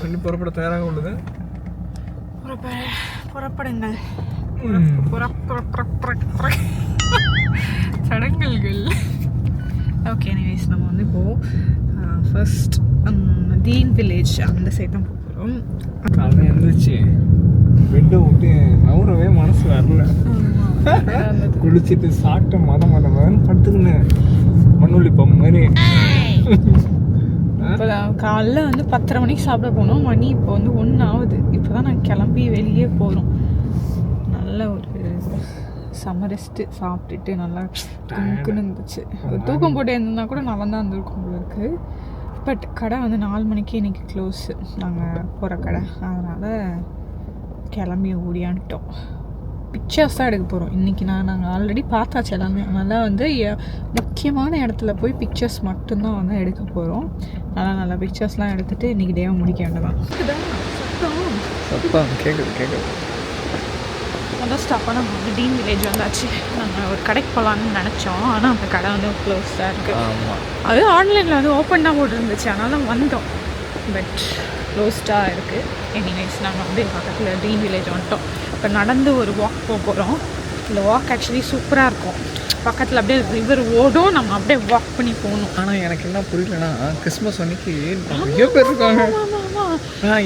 வண்டி புறப்பட தயாராக உள்ளது. புறப்படுங்கள். சடங்குகள். ஓகே, எனிவேஸ் நம்ம வந்து இப்போது ஃபர்ஸ்ட் தீன் வில்லேஜ் அந்த சைட் தான் போகிறோம். காலையில் எழுந்திரிச்சு பெட்டை விட்டு நவுறவே மனசு வரல. குளிச்சுட்டு சாப்பிட்டு மதம் படுத்துக்கினேன் மண்ணுள்ளி பம்பு மாதிரி. இப்போ காலைல வந்து 10:30 மணிக்கு சாப்பிட போனோம். மணி இப்போ வந்து 1 ஆகுது. இப்போ தான் நான் கிளம்பி வெளியே போகிறோம். நல்ல ஒரு சமரஸ்ட்டு சாப்பிட்டுட்டு நல்லா குமுக்குன்னு இருந்துச்சு. தூக்கம் போட்டு இருந்ததுனா கூட நல்லா தான் இருந்திருக்கும் போல இருக்குது. பட் கடை வந்து 4 மணிக்கு இன்றைக்கி க்ளோஸு, நாங்கள் போகிற கடை. அதனால் கிளம்பி ஓடியான்ட்டோம். பிக்சர்ஸ் தான் எடுக்க போகிறோம் இன்றைக்கி. நாங்கள் ஆல்ரெடி பார்த்தாச்சு எல்லாமே. அதனால் வந்து முக்கியமான இடத்துல போய் பிக்சர்ஸ் மட்டும்தான் வந்து எடுக்க போகிறோம். நல்லா பிக்சர்ஸ்லாம் எடுத்துகிட்டு இன்றைக்கி டேவை முடிக்க வேண்டியதான். சத்தம் கேட்குது. முதல் ஸ்டாப்பாக நம்ம வந்து டீன் வில்லேஜ் வந்தாச்சு. நாங்கள் ஒரு கடைக்கு போகலான்னு நினச்சோம். ஆனால் அந்த கடை வந்து க்ளோஸாக இருக்குது. அது ஆன்லைனில் வந்து ஓப்பன் தான் போட்டுருந்துச்சு, அதனால வந்தோம். பட் க்ளோஸ்டாக இருக்குது. எனிவேஸ் நாங்கள் வந்து பக்கத்தில் டீன் வில்லேஜ் வந்துட்டோம். இப்போ நடந்து ஒரு வாக் போகிறோம். இந்த வாக் ஆக்சுவலி சூப்பராக இருக்கும். பக்கத்தில் அப்படியே ரிவர் ஓடும், நம்ம அப்படியே வாக் பண்ணி போகணும். ஆனால் எனக்கு என்ன புரியலன்னா, கிறிஸ்மஸ் அன்னைக்கு நிறைய பேர் இருக்காங்க.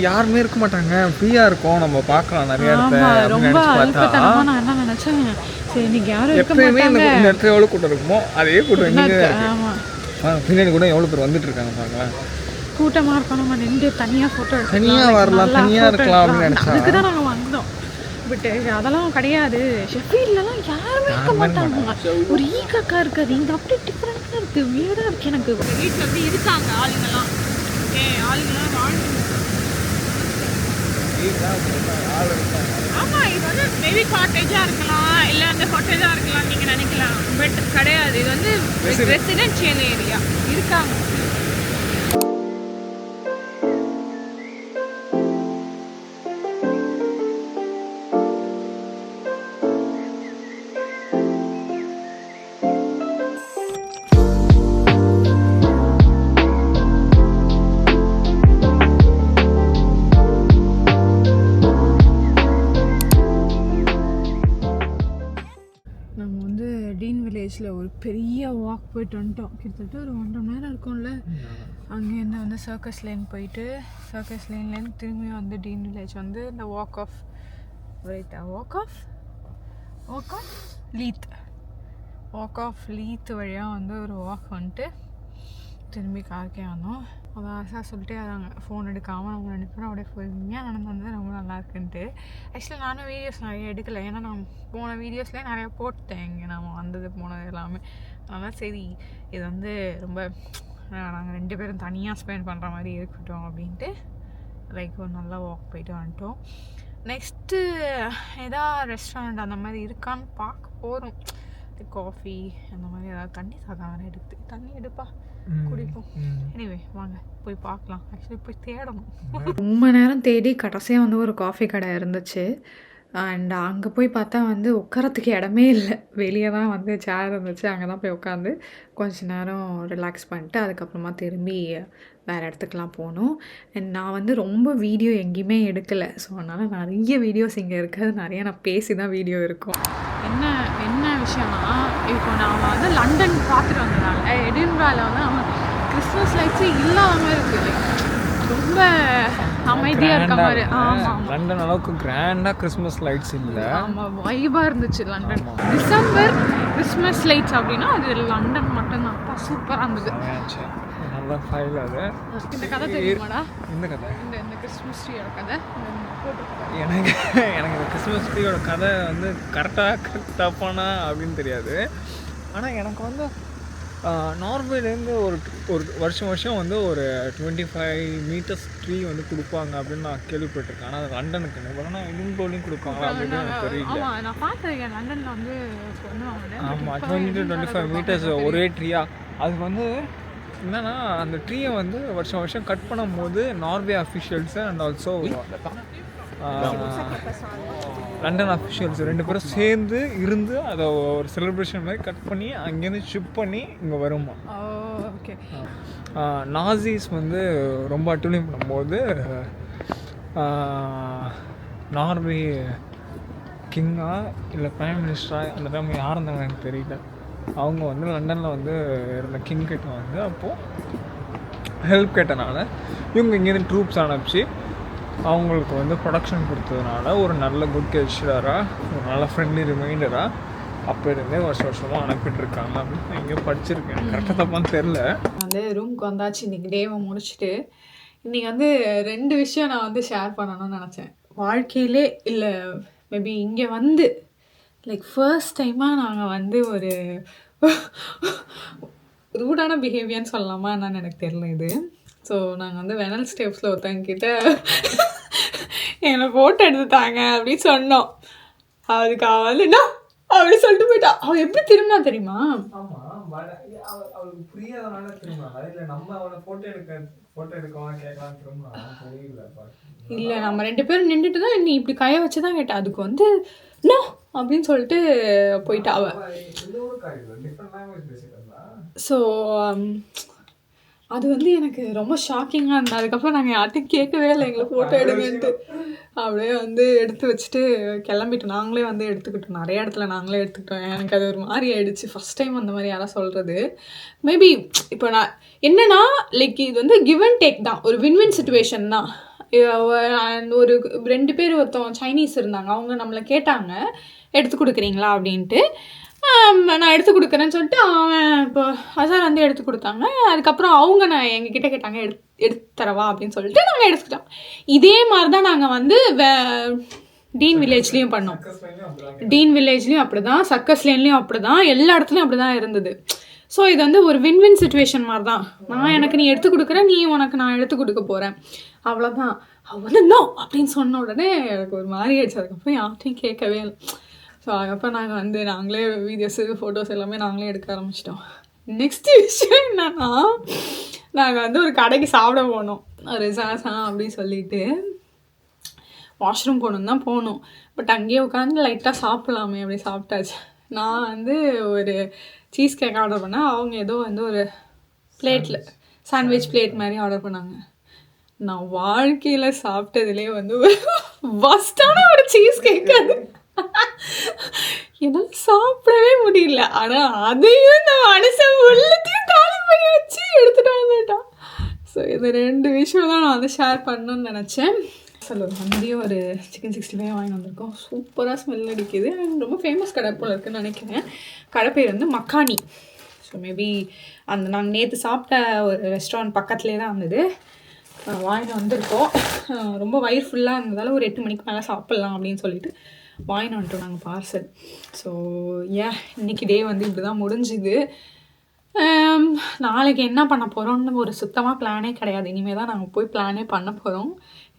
யாருமே இருக்க மாட்டாங்க, ஃப்ரீயாக இருக்கும், நம்ம பார்க்கலாம் நிறைய இடத்துல. ரொம்ப அல்பத்தனமாக நான் என்ன நினச்சேன், சரி இன்னைக்கு யாரும் இருக்க மாட்டாங்க. இந்த இடத்துல எவ்வளோ கூட்டம் இருக்குமோ அதே கூட்டம் பின்னாடி கூட எவ்வளோ பேர் வந்துட்டு இருக்காங்க பாருங்களேன். கூட்டமாக இருக்கும். நம்ம நின்று தனியாக ஃபோட்டோ எடுத்து தனியாக வரலாம், தனியாக இருக்கலாம் அப்படின்னு நினச்சேன். அதுக்கு தான் நாங்கள் வந்தோம். பட் அதெல்லாம் கிடையாது. ஷெஃபீல்ட்லலாம் யாருமே இருக்க மாட்டாங்க. ஒரு ஈக்காக்கா இருக்காது. இங்கே அப்படியே டிஃப்ரெண்ட்டாக இருக்குது, வீடாக இருக்குது. எனக்கு வீட்டில் அப்படி இருக்காங்க ஆளுங்கெல்லாம். ஆளுங்கெல்லாம் வாழ்ந்து. ஆமாம், இது வந்து மேபி காட்டேஜாக இருக்கலாம், இல்லை அந்த ஹோட்டேஜாக இருக்கலாம் நீங்கள் நினைக்கலாம். பட் கிடையாது, இது வந்து ரெசிடென்ஷியல் ஏரியா இருக்காங்க. ஒரு பெரிய வாக் போயிட்டு வந்துட்டோம். கிட்டத்தட்ட ஒரு 1.5 மணி நேரம் இருக்கும்ல. அங்கேருந்து வந்து சர்க்கஸ் லைன் போயிட்டு, சர்க்கஸ் லைன்லேருந்து திரும்பி வந்து டீன் வில்லேஜ் வந்து இந்த வாக் ஆஃப் லீத் வழியாக வந்து ஒரு வாக் வந்துட்டு திரும்பி கார்க்கே வந்தோம். அதை ஆசா சொல்லிட்டே வராங்க, ஃபோன் எடுக்காமல் நம்ம 2 பேரும் அப்படியே போயிருந்தீங்க. நடந்து வந்து ரொம்ப நல்லா இருக்குன்ட்டு. ஆக்சுவலி நானும் வீடியோஸ் நிறைய எடுக்கலை, ஏன்னா நான் போன வீடியோஸ்லேயே நிறையா போட்டேன் இங்கே நம்ம வந்தது போனது எல்லாமே. அதனால் சரி இது வந்து ரொம்ப நாங்கள் 2 பேரும் தனியாக ஸ்பெண்ட் பண்ணுற மாதிரி இருக்கட்டும் அப்படின்ட்டு லைக் ஒரு நல்லா வாக் போயிட்டு வந்துட்டோம். நெக்ஸ்ட்டு எதாவது ரெஸ்டாரண்ட் அந்த மாதிரி இருக்கான்னு பார்க்க போகிறோம். காஃபி அந்த மாதிரி ஏதாவது தண்ணி சாதம் எடுத்து தண்ணி எடுப்பா குடிப்போம். எனிவே வாங்க போய் பார்க்கலாம். ஆக்சுவலி போய் தேடணும். ரொம்ப நேரம் தேடி கடைசியாக வந்து ஒரு காஃபி கடை இருந்துச்சு. அண்ட் அங்கே போய் பார்த்தா வந்து உட்காரத்துக்கு இடமே இல்லை. வெளியே தான் வந்து சேர் இருந்துச்சு, அங்கே தான் போய் உட்காந்து கொஞ்ச நேரம் ரிலாக்ஸ் பண்ணிட்டு அதுக்கப்புறமா திரும்பி வேறு இடத்துக்குலாம் போகணும். அண்ட் நான் வந்து ரொம்ப வீடியோ எங்கேயுமே எடுக்கலை. ஸோ அதனால் நிறைய வீடியோஸ் இங்கே இருக்காது, நிறைய நான் பேசி தான் வீடியோ இருக்கும். என்ன விஷயம்னா, இப்போ நான் வந்து லண்டன் பார்த்துட்டு வந்ததால எடின்பராவில் வந்து நம்ம கிறிஸ்மஸ் லைட்ஸே இல்லாமல் இருக்குது. ரொம்ப அமைதியாக இருக்க மாதிரி. ஆமாம், லண்டன் அளவுக்கு கிராண்டாக கிறிஸ்மஸ் லைட்ஸ் இல்லை. ஆமாம், வைபாக இருந்துச்சு லண்டன். டிசம்பர் கிறிஸ்மஸ் லைட்ஸ் அப்படின்னா அது லண்டன் மட்டும்தான். சூப்பராக இருந்தது. நல்லா ஃபைல் அது. இந்த கதை தெரியுமாடா? இந்த கதை, இந்த கிறிஸ்மஸ் ட்ரீயோட கதை எனக்கு இந்த கிறிஸ்மஸ் ட்ரீயோட கதை வந்து கரெக்டாக தப்பானா அப்படின்னு தெரியாது. ஆனால் எனக்கு வந்து நார்வேலேருந்து ஒரு வருஷம் வந்து ஒரு 25 மீட்டர்ஸ் ட்ரீ வந்து கொடுப்பாங்க அப்படின்னு நான் கேள்விப்பட்டிருக்கேன். ஆனால் அது லண்டனுக்கு இல்லைனா இந்தியாவிலையும் கொடுப்பாங்களா அப்படின்னு எனக்கு தெரியல. நான் பார்த்துருக்கேன் லண்டனில் வந்து. ஆமாம், 20 to 25 மீட்டர்ஸ் ஒரே ட்ரீயா. அது வந்து என்னன்னா, அந்த ட்ரீயை வந்து வருஷம் கட் பண்ணும்போது Norway officials and also London officials 2 பேரும் சேர்ந்து இருந்து அதை ஒரு செலிப்ரேஷன் மாதிரி கட் பண்ணி அங்கேருந்து ஷிப் பண்ணி இங்கே வருமா. ஓகே. நாசிஸ் வந்து ரொம்ப அட்டூழியம் பண்ணும்போது நார்வே கிங்கா இல்லை ப்ரைம் மினிஸ்டரா அந்த டைம் யார் இருந்தாங்க எனக்கு தெரியல. அவங்க வந்து லண்டனில் வந்து இருந்த கிங் கிட்ட வந்து அப்போது ஹெல்ப் கேட்டனால இவங்க இங்கேருந்து ட்ரூப்ஸ் அனுப்பிச்சு அவங்களுக்கு வந்து ப்ரொடக்ஷன் கொடுத்ததுனால ஒரு நல்ல குட் கெஸ்டராக ஒரு நல்ல ஃப்ரெண்ட்லி ரிமைண்டராக அப்போ இருந்தே வருஷமாக அனுப்பிட்டுருக்காங்க அப்படின்னு நான் இங்கே படிச்சிருக்கேன். கரெக்டாக தப்பான்னு தெரில. வந்து ரூமுக்கு வந்தாச்சு இன்றைக்கி டேவை முடிச்சுட்டு. இன்றைக்கி வந்து 2 விஷயம் நான் வந்து ஷேர் பண்ணணும்னு நினச்சேன் வாழ்க்கையிலே. இல்லை மேபி இங்கே வந்து லைக் ஃபர்ஸ்ட் டைமாக நாங்கள் வந்து ஒரு ரூடான பிஹேவியர்னு சொல்லலாமா என்னன்னு எனக்கு தெரியல இது. ஸோ நாங்கள் வந்து வெனல் ஸ்டெப்ஸில் ஒருத்தங்கிட்ட எங்களை ஃபோட்டோ எடுத்துட்டாங்க அப்படின்னு சொன்னோம். அதுக்கு அவள் வந்து என்ன அப்படி சொல்லிட்டு போயிட்டா. அவள் எப்படி திரும்பினா தெரியுமா? அவளுக்கு புரியாதனால திரும்பினா இல்லை நம்ம அவளை ஃபோட்டோ எடுக்கலாம் கேட்கலாம் திரும்பினா புரியல. இல்லை நம்ம 2 பேரும் நின்றுட்டு தான் நீ இப்படி கையை வச்சு தான் கேட்டா. அதுக்கு வந்து நோ அப்படின்னு சொல்லிட்டு போயிட்டா அவள். ஸோ அது வந்து எனக்கு ரொம்ப ஷாக்கிங்காக இருந்தது. அதுக்கப்புறம் நாங்கள் யார்ட்டையும் கேட்கவே இல்லை எங்களை ஃபோட்டோ எடுங்கன்ட்டு. அப்படியே வந்து எடுத்து வச்சுட்டு கிளம்பிட்டோம். நாங்களே வந்து எடுத்துக்கிட்டோம். நிறைய இடத்துல நாங்களே எடுத்துக்கிட்டோம். எனக்கு அது ஒரு மாதிரி ஆயிடுச்சு ஃபஸ்ட் டைம் அந்த மாதிரி யாராவது சொல்கிறது. மேபி இப்போ நான் என்னென்னா லைக் இது வந்து கிவ் அண்ட் டேக் தான், ஒரு வின்வின் சுச்சுவேஷன் தான். அண்ட் ஒரு 2 பேர் ஒருத்தவங்க சைனீஸ் இருந்தாங்க. அவங்க நம்மளை கேட்டாங்க எடுத்து கொடுக்குறீங்களா அப்படின்ட்டு. நான் எடுத்து கொடுக்குறேன்னு சொல்லிட்டு அவன் இப்போ அசார் வந்து எடுத்து கொடுத்தாங்க. அதுக்கப்புறம் அவங்க எங்ககிட்ட கேட்டாங்க எடுத்து தரவா அப்படின்னு சொல்லிட்டு நாங்கள் எடுத்துக்கிட்டோம். இதே மாதிரி தான் நாங்கள் வந்து டீன் வில்லேஜ்லேயும் பண்ணோம். டீன் வில்லேஜ்லேயும் அப்படி தான், சர்க்கஸ் லேன்லேயும் அப்படி தான், எல்லா இடத்துலையும் அப்படி தான் இருந்தது. ஸோ இது வந்து ஒரு வின்வின் சுச்சுவேஷன் மாதிரி தான். நான் எனக்கு நீ எடுத்து கொடுக்குறேன், நீ உனக்கு நான் எடுத்து கொடுக்க போகிறேன், அவ்வளோதான். அவள் வந்து நோ அப்படின்னு சொன்ன உடனே எனக்கு ஒரு மாதிரி ஆயிடுச்சு. அதுக்கப்புறம் யார்ட்டையும் கேட்கவே இல்லை. ஸோ அதுக்கப்புறம் நாங்கள் வந்து நாங்களே வீடியோஸு ஃபோட்டோஸ் எல்லாமே நாங்களே எடுக்க ஆரம்பிச்சிட்டோம். நெக்ஸ்ட் விஷயம் என்னன்னா, நாங்கள் வந்து ஒரு கடைக்கு சாப்பிட போனோம். ஒரு சாசா அப்படின்னு சொல்லிட்டு வாஷ்ரூம் போகணுன்னு தான் போனோம். பட் அங்கேயே உட்காந்து லைட்டாக சாப்பிட்லாமே அப்படி சாப்பிட்டாச்சு. நான் வந்து ஒரு சீஸ் கேக் ஆர்டர் பண்ணேன். அவங்க ஏதோ வந்து ஒரு பிளேட்டில் சாண்ட்விச் பிளேட் மாதிரி ஆர்டர் பண்ணாங்க. நான் வாழ்க்கையில் சாப்பிட்டதுலேயே வந்து ஒரு வஸ்டான ஒரு சீஸ் கேக் அது. என்னால் சாப்பிடவே முடியல. ஆனால் அதையும் இந்த மனுஷன் உள்ளத்தையும் காலி பண்ணி வச்சு எடுத்துகிட்டு வந்துட்டான். ஸோ இது 2 விஷயம் தான் நான் வந்து ஷேர் பண்ணணும்னு நினச்சேன். ஒரு மந்தியும் ஒரு சிக்கன் 65 வாங்கி வந்திருக்கோம். சூப்பராக ஸ்மெல் அடிக்குது. ரொம்ப ஃபேமஸ் கடை போல் இருக்குதுன்னு நினைக்கிறேன். கடை பேர் வந்து மக்கானி. ஸோ மேபி அந்த நாங்கள் நேற்று சாப்பிட்ட ஒரு ரெஸ்டாரண்ட் பக்கத்துலேயே தான் இருந்தது. வாங்கிட்டு வந்திருக்கோம். ரொம்ப வயிறு ஃபுல்லாக இருந்ததால் ஒரு 8 மணிக்கு மேலே சாப்பிட்லாம் அப்படின்னு சொல்லிட்டு வாங்கிட்டு வந்துட்டோம் நாங்கள் பார்சல். ஸோ இன்றைக்கி டே வந்து இப்படி தான் முடிஞ்சுது. நாளைக்கு என்ன பண்ண போகிறோம்னு ஒரு சுத்தமாக பிளானே கிடையாது. இனிமேல் தான் நாங்கள் போய் பிளானே பண்ண போகிறோம்.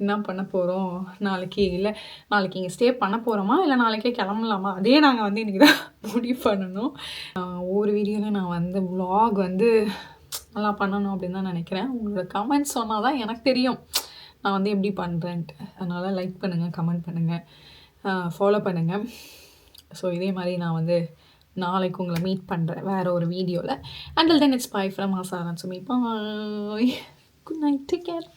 என்ன பண்ண போகிறோம் நாளைக்கு, இல்லை நாளைக்கு இங்கே ஸ்டே பண்ண போகிறோமா இல்லை நாளைக்கே கிளம்பலாமா, அதே நாங்கள் வந்து இன்றைக்கி தான் முடிவு பண்ணணும். ஒவ்வொரு வீடியோவில் நான் வந்து vlog வந்து நல்லா பண்ணணும் அப்படின்னு தான் நினைக்கிறேன். உங்களோட கமெண்ட்ஸ் சொன்னால் தான் எனக்கு தெரியும் நான் வந்து எப்படி பண்ணுறேன்ட்டு. அதனால் லைக் பண்ணுங்கள், கமெண்ட் பண்ணுங்கள், ஃபாலோ பண்ணுங்கள். ஸோ இதே மாதிரி நான் வந்து நாளைக்கு உங்களை மீட் பண்ணுறேன் வேறு ஒரு வீடியோவில். Until then it's bye from Asaran Sumi. Bye. Good night. Take care.